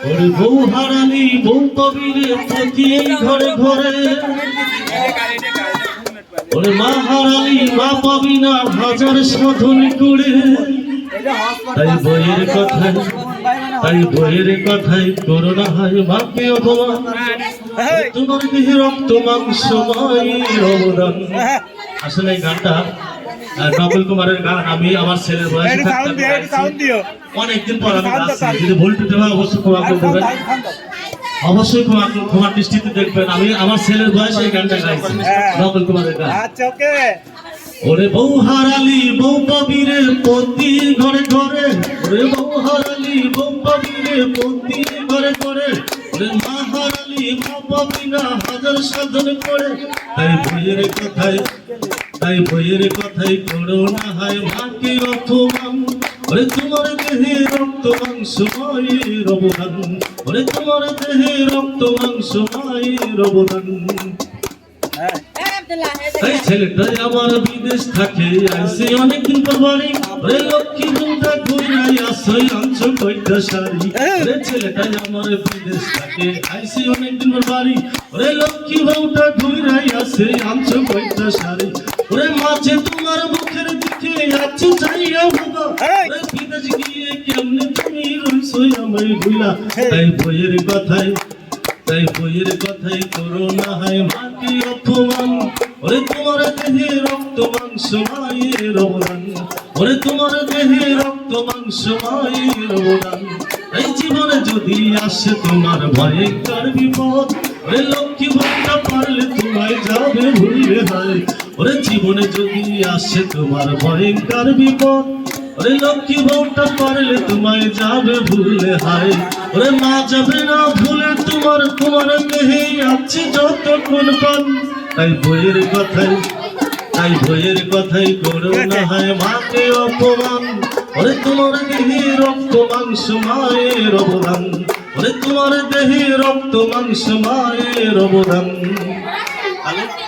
ওরে বউ হারালি বউ কবিরে প্রতি ঘরে ঘরে, ওরে মা হারালি মা পাবি না হাজার সাধন করে। তাই বইয়ের কথাই করোনা হয় মাকে অপমান, তোমার দেহে রক্ত মাংস মায়ের অবদান। আসলে এই গানটা নকল কুমারের গান। আমি আমার ছেলের বয়সে অনেকদিন পর আমি গাচ্ছি, যদি ভুল টুটে হয় অবশ্যই ক্ষমা করে দেবেন, অবশ্যই ক্ষমার দৃষ্টিতে দেখবেন। আমি আমার ছেলের বয়সে এই গানটা গাইছি, নকল কুমারের গান। ওরে বউ হারালি বউ পাবিরে প্রতি ঘরে ঘরে, ওরে বউ হারালি বউ পাবিরে প্রতি ঘরে ঘরে, ওরে মা হারালি মা পাবি না হাজার সাধন করে। তাই বইয়ের কথাই করো না হয় মাকে অপমান, ওরে তোমার দেহে রক্ত মাংস মায়ের অবদান, ওরে তোমার দেহে রক্ত মাংস মায়ের অবদান। এই ছেলেটাই আমার বিদেশ থাকে আইসে অনেকদিন পর বাড়ি, ওরে লক্ষ্মী বন্ধা ঘুরাই আসই আনছ কয়টা শাড়ি। ওরে ছেলেটাই আমার বিদেশ থাকে আইসে অনেকদিন পর বাড়ি, ওরে লক্ষ্মী বন্ধা ঘুরাই আসে আনছ কয়টা শাড়ি। ওরে মাঝে তোমার মুখের দিকে আছে চাইয়া বাবা, ওরে বিদেশ গিয়ে কেমনে তুমি রইছই আমায় ভুলা। তাই বইয়ের কথাই করো না হয় মাকে অপমান, ওরে তোমার দেহে রক্ত মাংস মায়ের অবদান, ওরে তোমার দেহে রক্ত মাংস মায়ের অবদান। এই জীবনে যদি আসে তোমার ভয়ঙ্কর বিপদ, ওরে লক্ষ্মী ভান্ডার পারলে তোমায় যাবে ভুলে হয়। ওরে জীবনে যদি আসে তোমার ভয়ঙ্কর বিপদ, ওরে লক্ষ্মী ভান্ডার পারলে তোমায় যাবে ভুলে হয়। ওরে মা যাবে না ভুলে তোমার দেহে আছে যতক্ষণ পান। তাই বইয়ের কথাই করো না হয় মাকে অপমান, ওরে তোমার দেহে রক্ত মাংস মায়ের অবদান, ওরে তোমার দেহে রক্ত মাংস মায়ের অবদান।